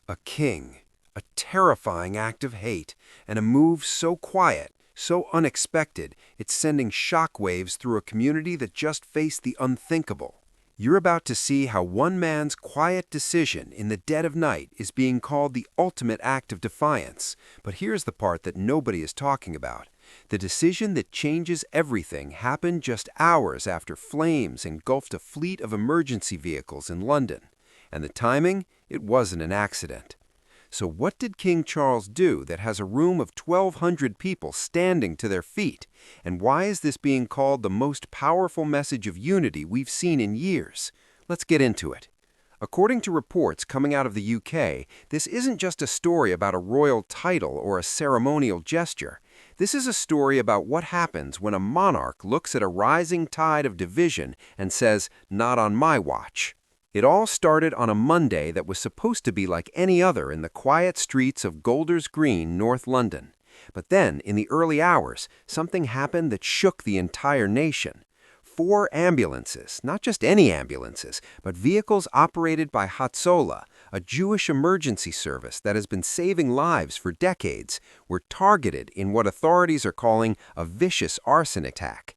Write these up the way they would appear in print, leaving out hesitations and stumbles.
A king, a terrifying act of hate, and a move so quiet, so unexpected, it's sending shockwaves through a community that just faced the unthinkable. You're about to see how one man's quiet decision in the dead of night is being called the ultimate act of defiance. But here's the part that nobody is talking about. The decision that changes everything happened just hours after flames engulfed a fleet of emergency vehicles in London. And the timing? It wasn't an accident. So what did King Charles do that has a room of 1,200 people standing to their feet? And why is this being called the most powerful message of unity we've seen in years? Let's get into it. According to reports coming out of the UK, this isn't just a story about a royal title or a ceremonial gesture. This is a story about what happens when a monarch looks at a rising tide of division and says, "Not on my watch." It all started on a Monday that was supposed to be like any other in the quiet streets of Golders Green, North London. But then, in the early hours, something happened that shook the entire nation. 4 ambulances, not just any ambulances, but vehicles operated by Hatzolah, a Jewish emergency service that has been saving lives for decades, were targeted in what authorities are calling a vicious arson attack.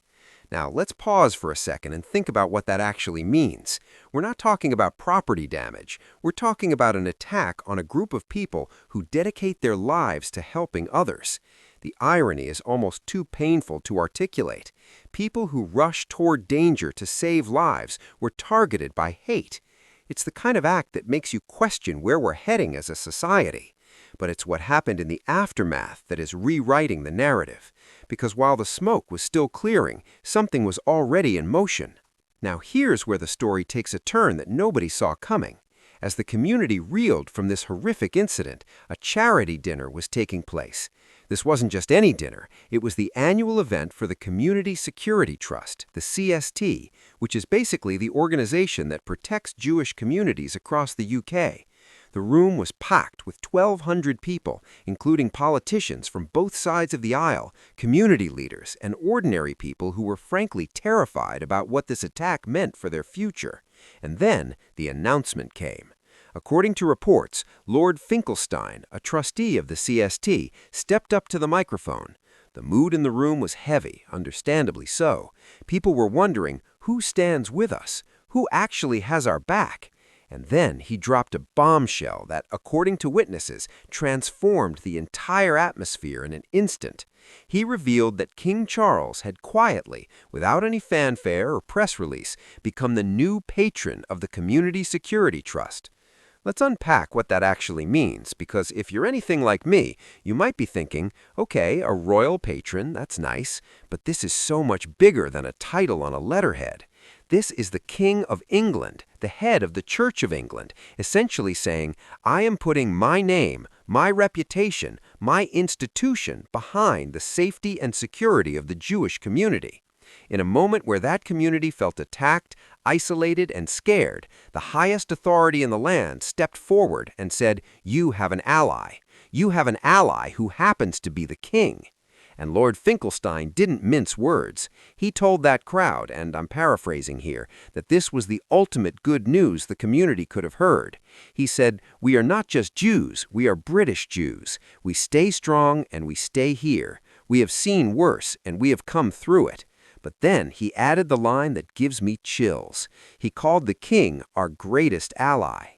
Now, let's pause for a second and think about what that actually means. We're not talking about property damage. We're talking about an attack on a group of people who dedicate their lives to helping others. The irony is almost too painful to articulate. People who rush toward danger to save lives were targeted by hate. It's the kind of act that makes you question where we're heading as a society. But it's what happened in the aftermath that is rewriting the narrative. Because while the smoke was still clearing, something was already in motion. Now here's where the story takes a turn that nobody saw coming. As the community reeled from this horrific incident, a charity dinner was taking place. This wasn't just any dinner, it was the annual event for the Community Security Trust, the CST, which is basically the organization that protects Jewish communities across the UK. The room was packed with 1,200 people, including politicians from both sides of the aisle, community leaders, and ordinary people who were frankly terrified about what this attack meant for their future. And then the announcement came. According to reports, Lord Finkelstein, a trustee of the CST, stepped up to the microphone. The mood in the room was heavy, understandably so. People were wondering, who stands with us? Who actually has our back? And then he dropped a bombshell that, according to witnesses, transformed the entire atmosphere in an instant. He revealed that King Charles had quietly, without any fanfare or press release, become the new patron of the Community Security Trust. Let's unpack what that actually means, because if you're anything like me, you might be thinking, okay, a royal patron, that's nice, but this is so much bigger than a title on a letterhead. This is the King of England, the head of the Church of England, essentially saying, I am putting my name, my reputation, my institution behind the safety and security of the Jewish community. In a moment where that community felt attacked, isolated, and scared, the highest authority in the land stepped forward and said, you have an ally. You have an ally who happens to be the king. And Lord Finkelstein didn't mince words. He told that crowd, and I'm paraphrasing here, that this was the ultimate good news the community could have heard. He said, we are not just Jews, we are British Jews. We stay strong and we stay here. We have seen worse and we have come through it. But then he added the line that gives me chills. He called the king our greatest ally.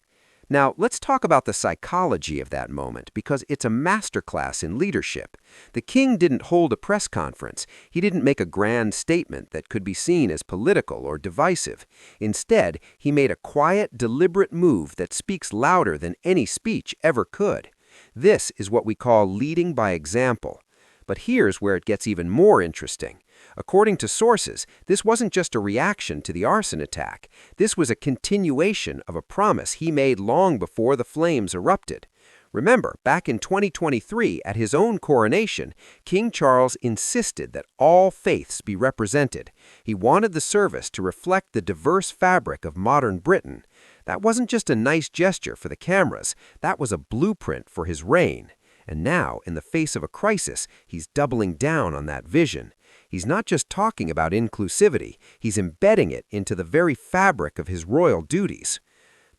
Now, let's talk about the psychology of that moment, because it's a masterclass in leadership. The king didn't hold a press conference. He didn't make a grand statement that could be seen as political or divisive. Instead, he made a quiet, deliberate move that speaks louder than any speech ever could. This is what we call leading by example. But here's where it gets even more interesting. According to sources, this wasn't just a reaction to the arson attack. This was a continuation of a promise he made long before the flames erupted. Remember, back in 2023, at his own coronation, King Charles insisted that all faiths be represented. He wanted the service to reflect the diverse fabric of modern Britain. That wasn't just a nice gesture for the cameras. That was a blueprint for his reign. And now, in the face of a crisis, he's doubling down on that vision. He's not just talking about inclusivity, he's embedding it into the very fabric of his royal duties.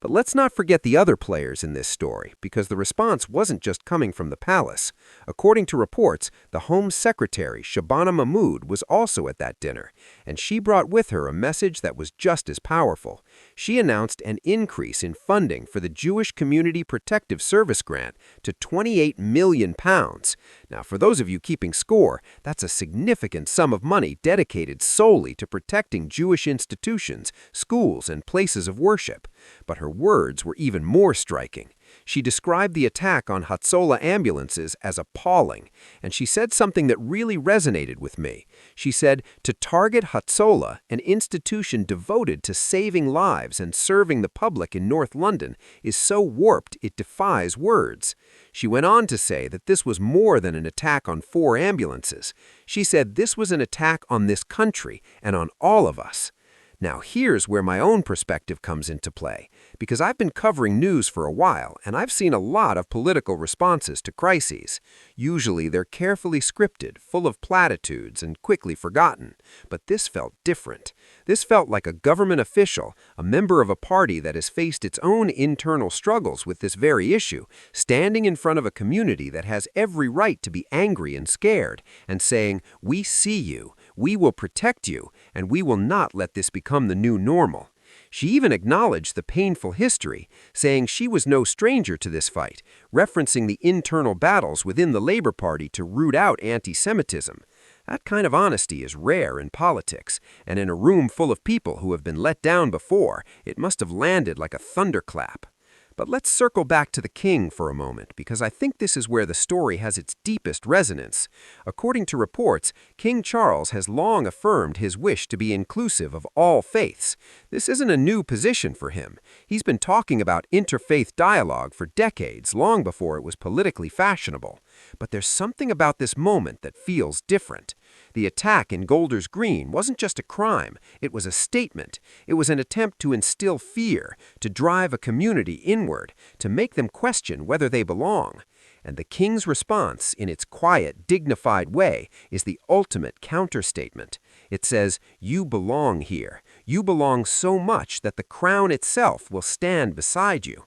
But let's not forget the other players in this story, because the response wasn't just coming from the palace. According to reports, the Home Secretary, Shabana Mahmood, was also at that dinner, and she brought with her a message that was just as powerful. She announced an increase in funding for the Jewish Community Protective Service grant to £28 million. Now, for those of you keeping score, that's a significant sum of money dedicated solely to protecting Jewish institutions, schools, and places of worship. But her words were even more striking. She described the attack on Hatzolah ambulances as appalling, and she said something that really resonated with me. She said, to target Hatzolah, an institution devoted to saving lives and serving the public in North London, is so warped it defies words. She went on to say that this was more than an attack on 4 ambulances. She said this was an attack on this country and on all of us. Now here's where my own perspective comes into play, because I've been covering news for a while and I've seen a lot of political responses to crises. Usually they're carefully scripted, full of platitudes and quickly forgotten. But this felt different. This felt like a government official, a member of a party that has faced its own internal struggles with this very issue, standing in front of a community that has every right to be angry and scared, and saying, "We see you. We will protect you, and we will not let this become the new normal." She even acknowledged the painful history, saying she was no stranger to this fight, referencing the internal battles within the Labour Party to root out anti-Semitism. That kind of honesty is rare in politics, and in a room full of people who have been let down before, it must have landed like a thunderclap. But let's circle back to the king for a moment, because I think this is where the story has its deepest resonance. According to reports, King Charles has long affirmed his wish to be inclusive of all faiths. This isn't a new position for him. He's been talking about interfaith dialogue for decades, long before it was politically fashionable. But there's something about this moment that feels different. The attack in Golders Green wasn't just a crime, it was a statement. It was an attempt to instill fear, to drive a community inward, to make them question whether they belong. And the king's response, in its quiet, dignified way, is the ultimate counterstatement. It says, "You belong here. You belong so much that the crown itself will stand beside you."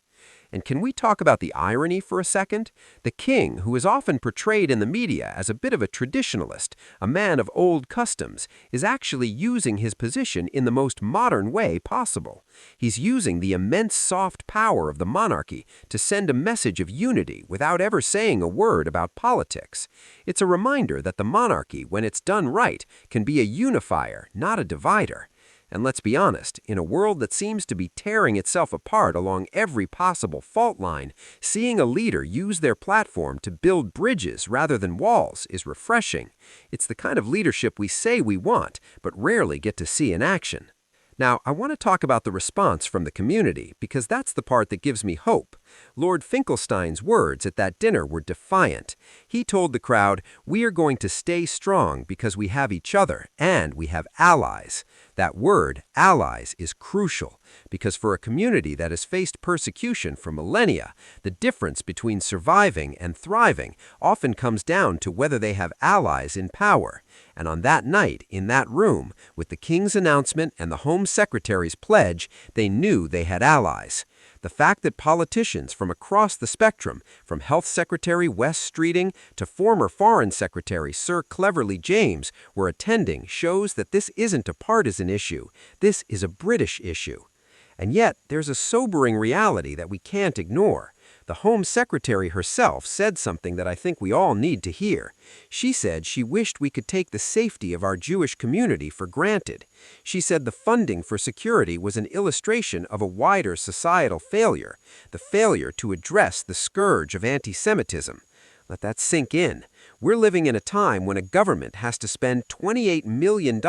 And can we talk about the irony for a second? The king, who is often portrayed in the media as a bit of a traditionalist, a man of old customs, is actually using his position in the most modern way possible. He's using the immense soft power of the monarchy to send a message of unity without ever saying a word about politics. It's a reminder that the monarchy, when it's done right, can be a unifier, not a divider. And let's be honest, in a world that seems to be tearing itself apart along every possible fault line, seeing a leader use their platform to build bridges rather than walls is refreshing. It's the kind of leadership we say we want, but rarely get to see in action. Now, I want to talk about the response from the community, because that's the part that gives me hope. Lord Finkelstein's words at that dinner were defiant. He told the crowd, "We are going to stay strong because we have each other, and we have allies." That word, allies, is crucial, because for a community that has faced persecution for millennia, the difference between surviving and thriving often comes down to whether they have allies in power. And on that night, in that room, with the king's announcement and the Home Secretary's pledge, they knew they had allies. The fact that politicians from across the spectrum, from Health Secretary Wes Streeting to former Foreign Secretary Sir Cleverly James, were attending shows that this isn't a partisan issue. This is a British issue. And yet, there's a sobering reality that we can't ignore. The Home Secretary herself said something that I think we all need to hear. She said she wished we could take the safety of our Jewish community for granted. She said the funding for security was an illustration of a wider societal failure, the failure to address the scourge of anti-Semitism. Let that sink in. We're living in a time when a government has to spend $28 million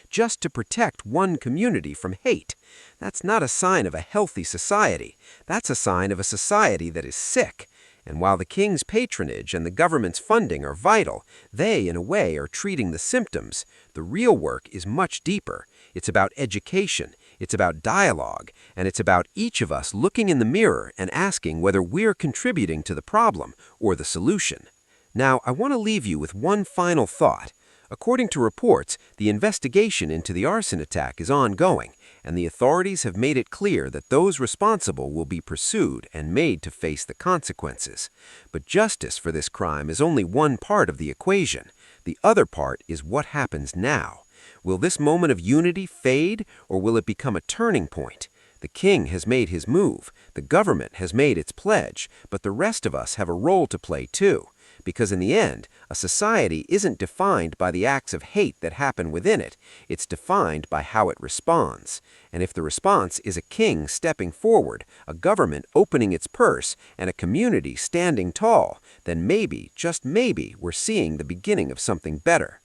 just to protect one community from hate. That's not a sign of a healthy society. That's a sign of a society that is sick. And while the king's patronage and the government's funding are vital, they, in a way, are treating the symptoms. The real work is much deeper. It's about education, it's about dialogue, and it's about each of us looking in the mirror and asking whether we're contributing to the problem or the solution. Now, I want to leave you with one final thought. According to reports, the investigation into the arson attack is ongoing, and the authorities have made it clear that those responsible will be pursued and made to face the consequences. But justice for this crime is only one part of the equation. The other part is what happens now. Will this moment of unity fade, or will it become a turning point? The king has made his move, the government has made its pledge, but the rest of us have a role to play too. Because in the end, a society isn't defined by the acts of hate that happen within it, it's defined by how it responds. And if the response is a king stepping forward, a government opening its purse, and a community standing tall, then maybe, just maybe, we're seeing the beginning of something better.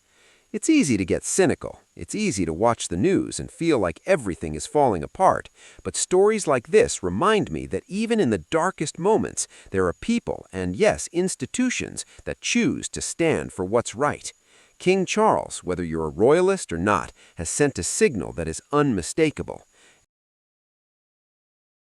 It's easy to get cynical. It's easy to watch the news and feel like everything is falling apart. But stories like this remind me that even in the darkest moments, there are people and, yes, institutions that choose to stand for what's right. King Charles, whether you're a royalist or not, has sent a signal that is unmistakable.